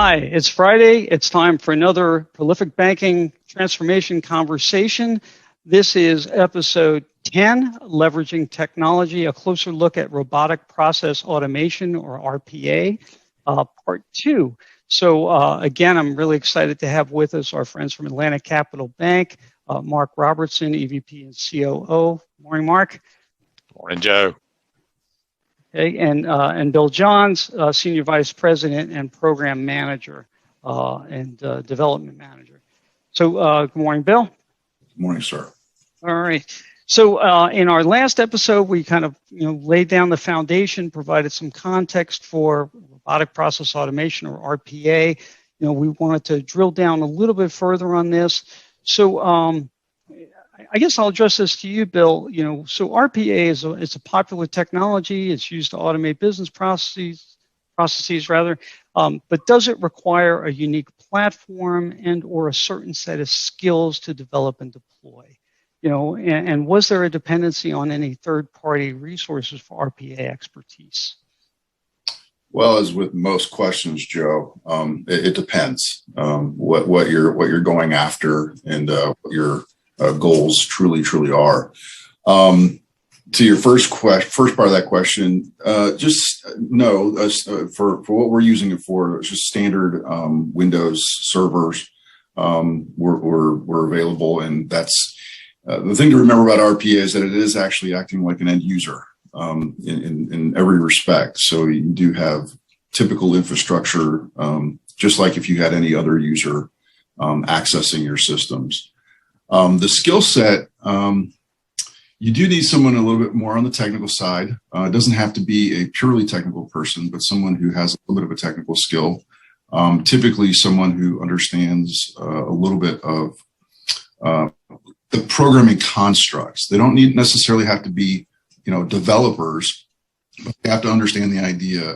Hi, it's Friday. It's time for another prolific banking transformation conversation. This is episode 10, Leveraging Technology, a closer look at robotic process automation, or RPA, part 2. So again, I'm really excited to have with us our friends from Atlantic Capital Bank, Mark Robertson, EVP and COO. Morning, Mark. Morning, Joe. Okay, and Bill Johns, Senior Vice President and Program Manager and Development Manager. So good morning, Bill. Good morning, sir. All right. So in our last episode, we kind of laid down the foundation, provided some context for robotic process automation, or RPA. We wanted to drill down a little bit further on this. So I guess I'll address this to you, Bill. So RPA is a popular technology. It's used to automate business processes, but does it require a unique platform and or a certain set of skills to develop and deploy? And was there a dependency on any third-party resources for RPA expertise? Well, as with most questions, Joe, it depends what you're going after and what your goals truly are. To your first part of that question, just know for what we're using it for, it's just standard Windows servers were available, and that's the thing to remember about RPA is that it is actually acting like an end user in every respect. So you do have typical infrastructure, just like if you had any other user accessing your systems. The skill set, you do need someone a little bit more on the technical side. It doesn't have to be a purely technical person, but someone who has a little bit of a technical skill. Typically someone who understands a little bit of the programming constructs. They don't necessarily have to be, developers, but they have to understand the idea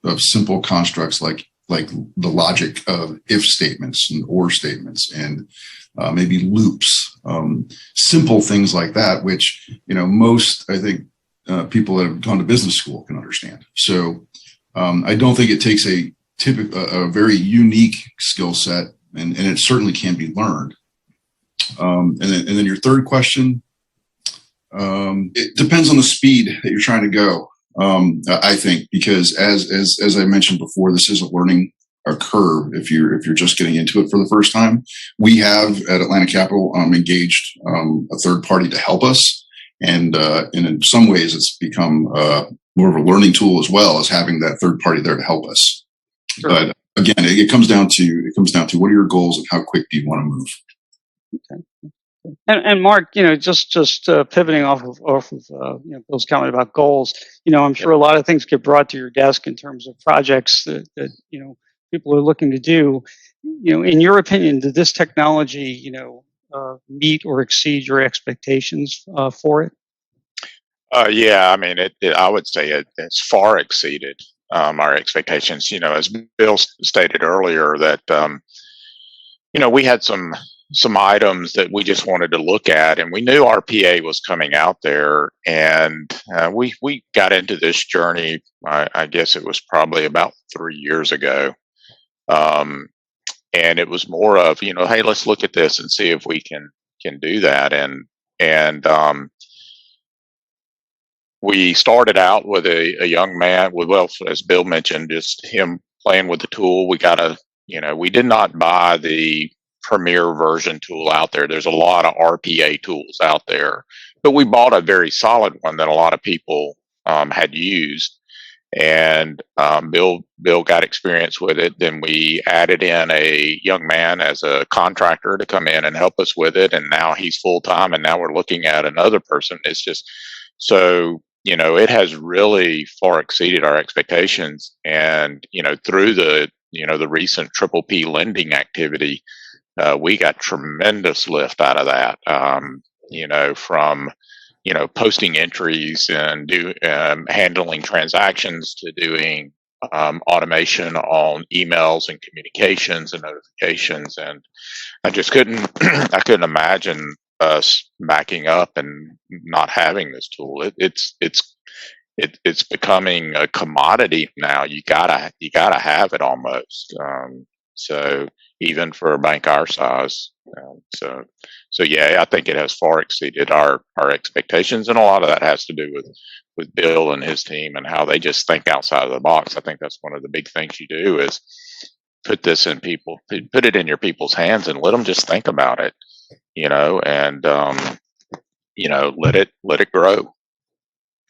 of simple constructs like the logic of if statements and or statements and maybe loops, simple things like that, which, most, I think, people that have gone to business school can understand. So I don't think it takes a very unique skill set, and it certainly can be learned. And then your third question, it depends on the speed that you're trying to go. I think, because as I mentioned before, this is a learning curve if you're just getting into it for the first time. We have at Atlantic Capital engaged a third party to help us, and in some ways it's become more of a learning tool as well as having that third party there to help us. Sure. But again, it comes down to what are your goals and how quick do you want to move. Okay. And Mark, just pivoting off of Bill's comment about goals, I'm sure a lot of things get brought to your desk in terms of projects that people are looking to do. In your opinion, did this technology, meet or exceed your expectations for it? Yeah, I mean, I would say it's far exceeded our expectations. As Bill stated earlier, that we had some items that we just wanted to look at, and we knew RPA was coming out there, and we got into this journey. I guess it was probably about 3 years ago, and it was more of hey, let's look at this and see if we can do that, and we started out with a young man with, well, as Bill mentioned, just him playing with the tool. We did not buy the premier version tool out there. There's a lot of RPA tools out there, but we bought a very solid one that a lot of people had used, and Bill got experience with it. Then we added in a young man as a contractor to come in and help us with it, and now he's full-time, and now we're looking at another person. It's just so it has really far exceeded our expectations, and through the the recent PPP lending activity, we got tremendous lift out of that, from, posting entries and handling transactions to doing automation on emails and communications and notifications. And I just couldn't imagine us backing up and not having this tool. It's becoming a commodity now. You gotta have it almost. So even for a bank our size, so yeah, I think it has far exceeded our expectations, and a lot of that has to do with Bill and his team and how they just think outside of the box. I think that's one of the big things you do is put it in your people's hands and let them just think about it, and let it grow.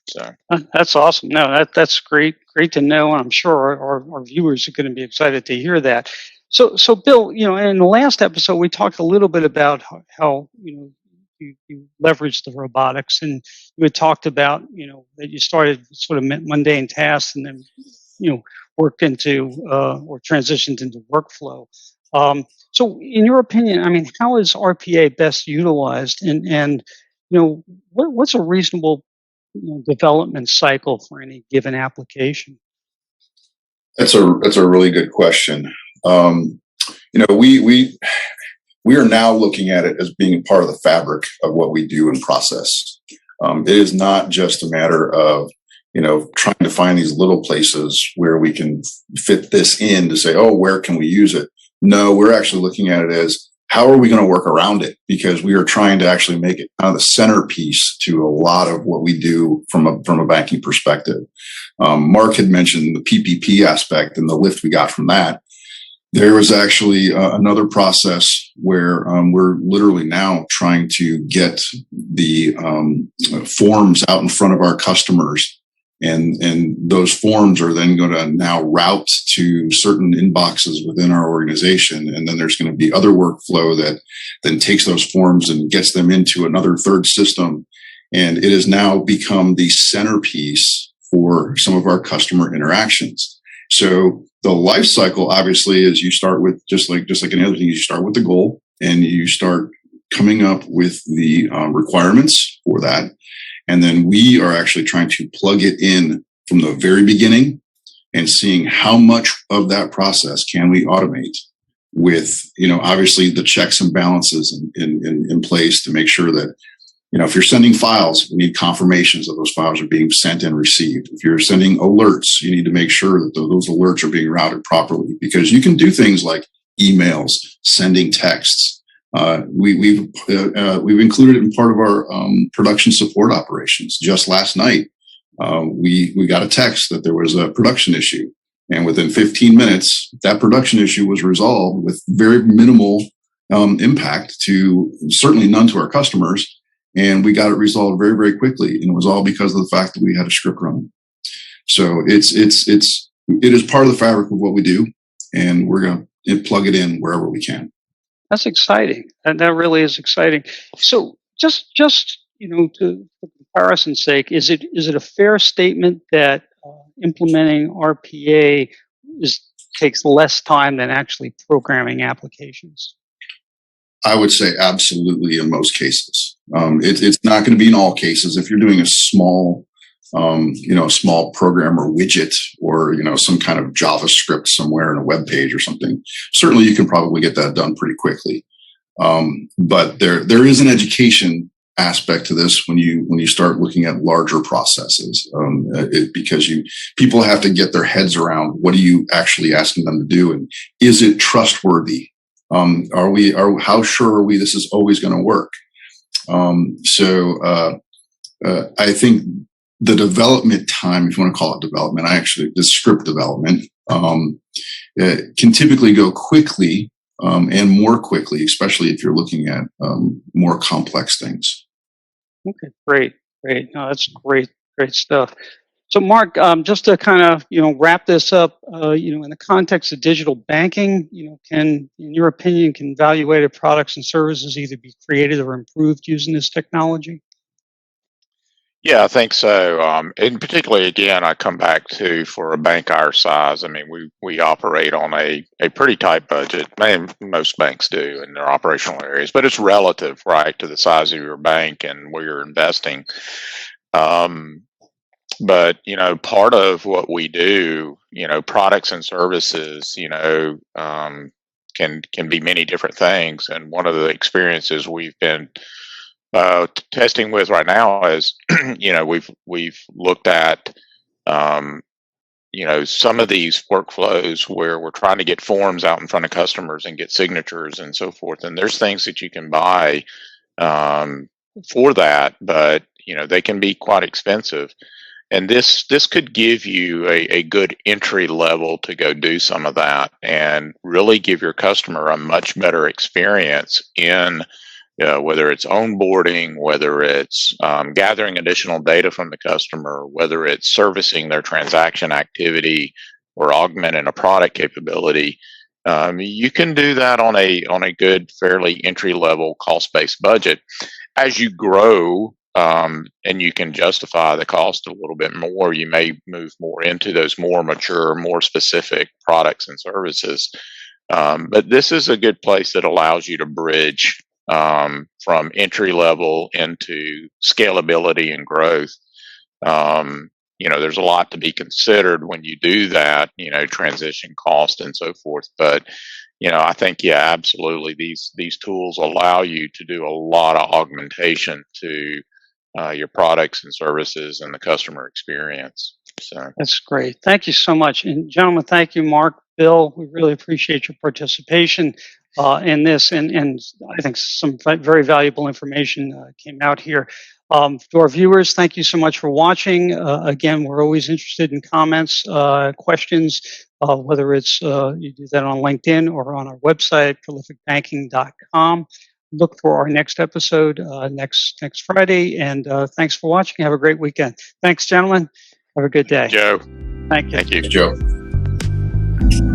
So That's awesome. No, that's great to know. I'm sure our viewers are going to be excited to hear that. So Bill, in the last episode, we talked a little bit about how you leveraged the robotics, and you had talked about, that you started sort of mundane tasks and then, worked into or transitioned into workflow. So in your opinion, I mean, how is RPA best utilized, and what's a reasonable development cycle for any given application? That's a really good question. We are now looking at it as being part of the fabric of what we do and process. It is not just a matter of trying to find these little places where we can fit this in to say, oh, where can we use it? No, we're actually looking at it as how are we going to work around it? Because we are trying to actually make it kind of the centerpiece to a lot of what we do from a banking perspective. Mark had mentioned the PPP aspect and the lift we got from that. There was actually another process where we're literally now trying to get the forms out in front of our customers. And those forms are then going to now route to certain inboxes within our organization. And then there's going to be other workflow that then takes those forms and gets them into another third system. And it has now become the centerpiece for some of our customer interactions. So the life cycle obviously is you start with just like any other thing, you start with the goal and you start coming up with the requirements for that. And then we are actually trying to plug it in from the very beginning and seeing how much of that process can we automate with, obviously the checks and balances in place to make sure that, if you're sending files, you need confirmations that those files are being sent and received. If you're sending alerts, you need to make sure that those alerts are being routed properly, because you can do things like emails, sending texts. We've included it in part of our production support operations. Just last night, we got a text that there was a production issue, and within 15 minutes, that production issue was resolved with very minimal impact to certainly none to our customers, and we got it resolved very, very quickly, and it was all because of the fact that we had a script running. So it is part of the fabric of what we do, and we're going to plug it in wherever we can. That's exciting. And that really is exciting. So just to for comparison's sake, is it a fair statement that implementing RPA takes less time than actually programming applications? I would say absolutely in most cases. It's not going to be in all cases. If you're doing a small program or widget or, some kind of JavaScript somewhere in a web page or something, certainly you can probably get that done pretty quickly. But there is an education aspect to this when you start looking at larger processes, because people have to get their heads around what are you actually asking them to do, and is it trustworthy? How sure are we this is always going to work? I think the development time, if you want to call it development, the script development can typically go quickly and more quickly, especially if you're looking at more complex things. Okay, great. No, that's great stuff. So, Mark, just to kind of wrap this up, in the context of digital banking, in your opinion, can evaluated products and services either be created or improved using this technology? yeah, I think so. And particularly, again, I come back to for a bank our size. I mean, we operate on a pretty tight budget. And most banks do in their operational areas, but it's relative, right, to the size of your bank and where you're investing. But part of what we do, products and services, can be many different things. And one of the experiences we've been testing with right now is, we've looked at some of these workflows where we're trying to get forms out in front of customers and get signatures and so forth. And there's things that you can buy for that, but they can be quite expensive. And this could give you a good entry level to go do some of that and really give your customer a much better experience in whether it's onboarding, whether it's gathering additional data from the customer, whether it's servicing their transaction activity or augmenting a product capability. You can do that on a good, fairly entry level cost-based budget. As you grow, and you can justify the cost a little bit more, you may move more into those more mature, more specific products and services. But this is a good place that allows you to bridge from entry level into scalability and growth. There's a lot to be considered when you do that, transition cost and so forth. But I think, yeah, absolutely, these tools allow you to do a lot of augmentation to your products and services and the customer experience. So that's great. Thank you so much. And gentlemen, thank you, Mark, Bill. We really appreciate your participation in this. And I think some very valuable information came out here. To our viewers, thank you so much for watching. Again, we're always interested in comments, questions, whether it's you do that on LinkedIn or on our website, prolificbanking.com. Look for our next episode next Friday. And thanks for watching. Have a great weekend. Thanks, gentlemen. Have a good day. Joe. Thank you. Thank you. Joe.